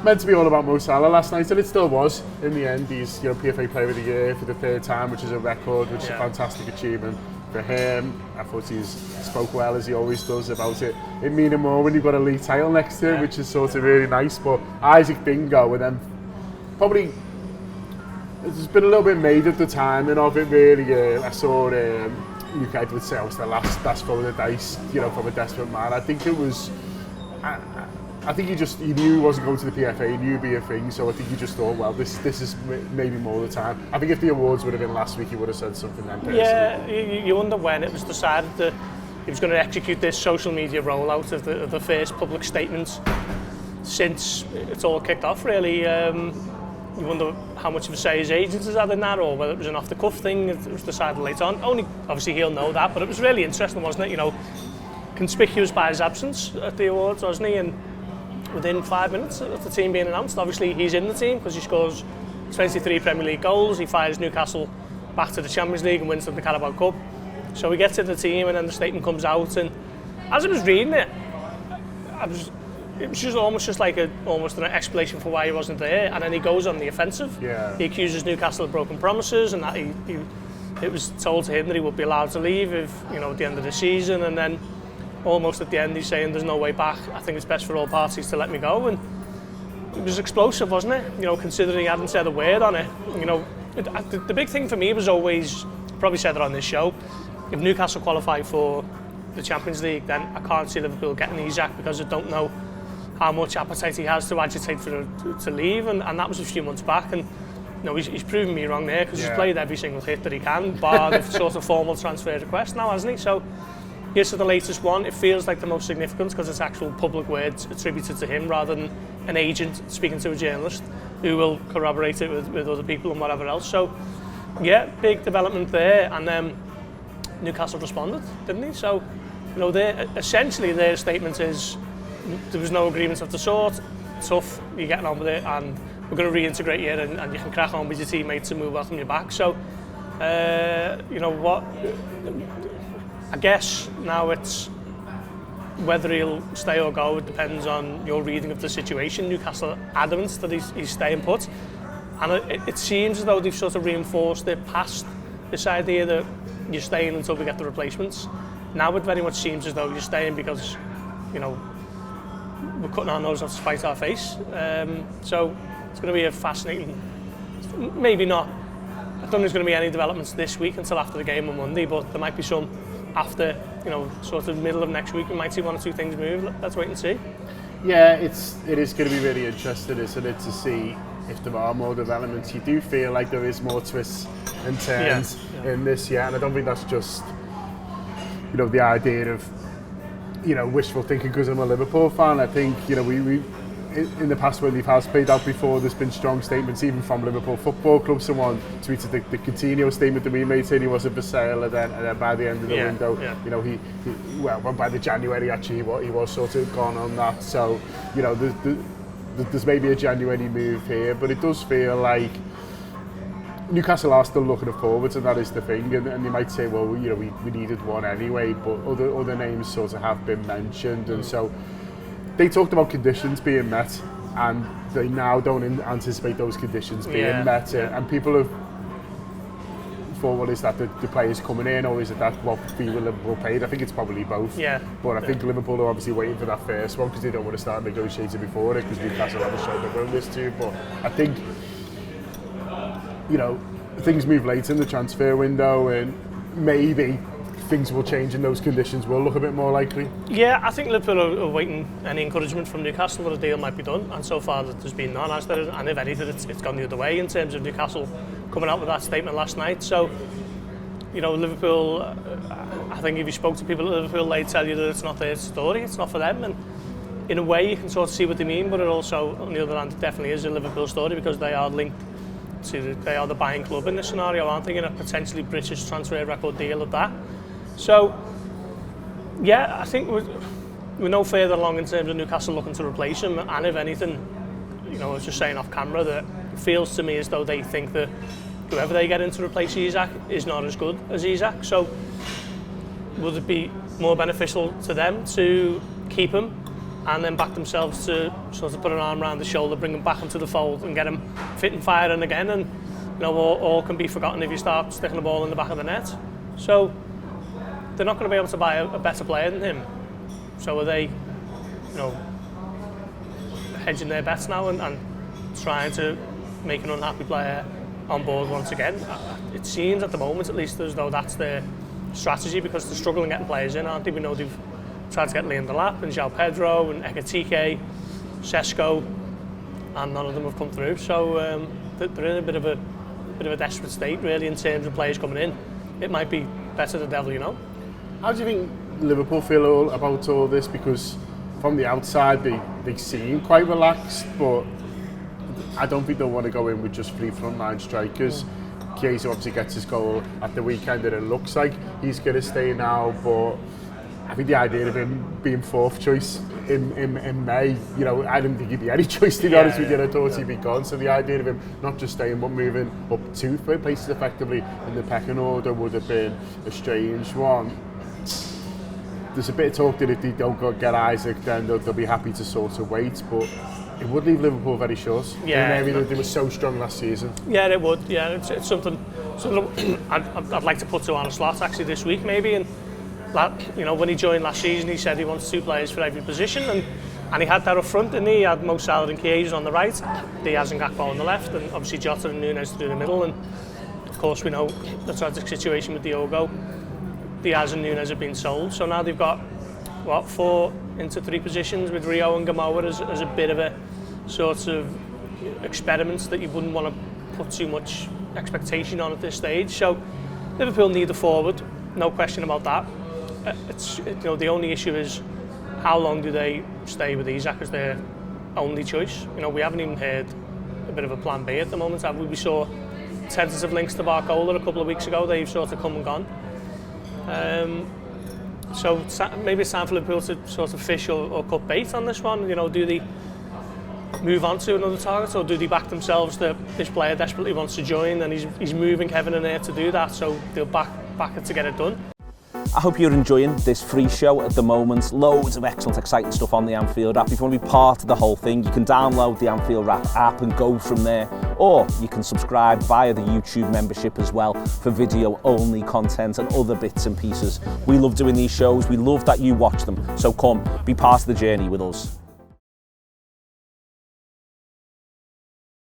meant to be all about Mo Salah last night, and it still was. In the end, he's PFA Player of the Year for the 3rd time, which is a record, which is a fantastic achievement for him. I thought he spoke well, as he always does, about it. It meaning more when you've got a league title next to him, which is sort of really nice. But Isak didn't go, and then probably there's been a little bit made of the timing of it, really. I saw Newcastle would say, "Oh, it's the last throw of the dice," from a desperate man. I think it was. I think he knew he wasn't going to the PFA, he knew it'd be a thing, so I think he just thought, well, this is maybe more the time. I think if the awards would have been last week, he would have said something then personally. Yeah, you wonder when it was decided that he was going to execute this social media rollout of the first public statements since it's all kicked off, really. You wonder how much of a say his agents has had in that, or whether it was an off-the-cuff thing. It was decided later on. Only, obviously, he'll know that, but it was really interesting, wasn't it? Conspicuous by his absence at the awards, wasn't he? And within 5 minutes of the team being announced, obviously he's in the team because he scores 23 Premier League goals. He fires Newcastle back to the Champions League and wins them the Carabao Cup. So we get to the team, and then the statement comes out. And as I was reading it, it was just almost like almost an explanation for why he wasn't there. And then he goes on the offensive. Yeah. He accuses Newcastle of broken promises, and that it was told to him that he would be allowed to leave at the end of the season. And then almost at the end, he's saying there's no way back. I think it's best for all parties to let me go. And it was explosive, wasn't it? Considering he hadn't said a word on it. The big thing for me was always, probably said it on this show, if Newcastle qualify for the Champions League, then I can't see Liverpool getting Isak because I don't know how much appetite he has to agitate to leave. And that was a few months back. And he's proven me wrong there because he's played every single hit that he can, bar the sort of formal transfer request now, hasn't he? So here's to the latest one. It feels like the most significant because it's actual public words attributed to him rather than an agent speaking to a journalist who will corroborate it with other people and whatever else. So, yeah, big development there. And Newcastle responded, didn't he? So, essentially their statement is there was no agreements of the sort. Tough, you're getting on with it, and we're going to reintegrate you, and you can crack on with your teammates and we'll welcome you back. So, what? I guess now it's whether he'll stay or go. It depends on your reading of the situation. Newcastle adamant that he's staying put, and it seems as though they've sort of reinforced it past this idea that you're staying until we get the replacements. Now it very much seems as though you're staying because, we're cutting our nose off to spite our face. So it's going to be a fascinating, maybe not. I don't think there's going to be any developments this week until after the game on Monday, but there might be some after, sort of middle of next week. We might see one or two things move. Let's wait and see. Yeah, it is going to be really interesting, isn't it, to see if there are more developments. You do feel like there is more twists and turns in this, and I don't think that's just, the idea of, wishful thinking because I'm a Liverpool fan. I think, we in the past when they've played out before, there's been strong statements even from Liverpool Football Club. Someone tweeted the Coutinho statement that we made saying he wasn't for sale, and then by the end of the window, he by the January actually he was sort of gone on that. So, there's maybe a January move here, but it does feel like Newcastle are still looking forwards, and that is the thing. And they might say, well, we needed one anyway, but other names sort of have been mentioned, and so they talked about conditions being met, and they now don't anticipate those conditions being met. And people have thought, well, is that the players coming in, or is it that what fee will Liverpool paid? I think it's probably both. Yeah. But I think Liverpool are obviously waiting for that first one because they don't want to start negotiating before it, because Newcastle haven't shown their willingness to. But I think, things move late in the transfer window, and maybe things will change and those conditions will look a bit more likely. Yeah, I think Liverpool are waiting any encouragement from Newcastle that a deal might be done, and so far there's been none, as there is, and if anything, it's gone the other way in terms of Newcastle coming out with that statement last night. So, Liverpool, I think if you spoke to people at Liverpool, they'd tell you that it's not their story, it's not for them, and in a way you can sort of see what they mean, but it also, on the other hand, it definitely is a Liverpool story because they are linked to, they are the buying club in this scenario, aren't they, in a potentially British transfer record deal at that. So, yeah, I think we're no further along in terms of Newcastle looking to replace him, and if anything, I was just saying off camera that it feels to me as though they think that whoever they get in to replace Isak is not as good as Isak. So, would it be more beneficial to them to keep him and then back themselves to sort of put an arm around the shoulder, bring them back into the fold and get them fit and firing again. And you know, all can be forgotten if you start sticking the ball in the back of the net. So they're not going to be able to buy a better player than him. So are they, you know, hedging their bets now and trying to make an unhappy player on board once again? It seems at the moment, at least, as though that's their strategy, because they're struggling getting players in, aren't they? We know they've tried to get Liam Delap and João Pedro and Ekitike, Sesko, and none of them have come through. So they're in a bit of a desperate state, really, in terms of players coming in. It might be better the devil, you know. How do you think Liverpool feel about all this? Because from the outside, they seem quite relaxed, but I don't think they'll want to go in with just 3 frontline strikers. Chiesa obviously gets his goal at the weekend, and it looks like he's going to stay now, but I think the idea of him being 4th choice in May, you know, I didn't think he'd be any choice, to be honest with you. I thought he'd be gone. So the idea of him not just staying but moving up 2 places effectively in the pecking order would have been a strange one. There's a bit of talk that if they don't get Isak, then they'll be happy to sort of wait, but it would leave Liverpool very short. Yeah, in an area that they were so strong last season. Yeah, it would. Yeah, it's something I'd like to put to Arne Slot actually this week maybe. And you know, when he joined last season, he said he wants 2 players for every position, and he had that up front, didn't he? He had Mo Salah and Chiesa on the right, Diaz and Gakpo on the left, and obviously Jota and Núñez through the middle. And of course, we know the tragic situation with Diogo. Diaz and Núñez have been sold, so now they've got 4 into 3 positions with Rio and Gamoa as a bit of a sort of experiment that you wouldn't want to put too much expectation on at this stage. So Liverpool need a forward, no question about that. You know, the only issue is how long do they stay with Isak as their only choice. You know, we haven't even heard a bit of a plan B at the moment, have we? We saw tentative links to Barcola a couple of weeks ago. They've sort of come and gone. So maybe it's time for Liverpool to sort of fish or cut bait on this one. You know, do they move on to another target, or do they back themselves that this player desperately wants to join and he's moving heaven and earth to do that, so they'll back it to get it done? I hope you're enjoying this free show at the moment. Loads of excellent, exciting stuff on the Anfield app. If you want to be part of the whole thing, you can download the Anfield app and go from there. Or you can subscribe via the YouTube membership as well for video-only content and other bits and pieces. We love doing these shows. We love that you watch them. So come, be part of the journey with us.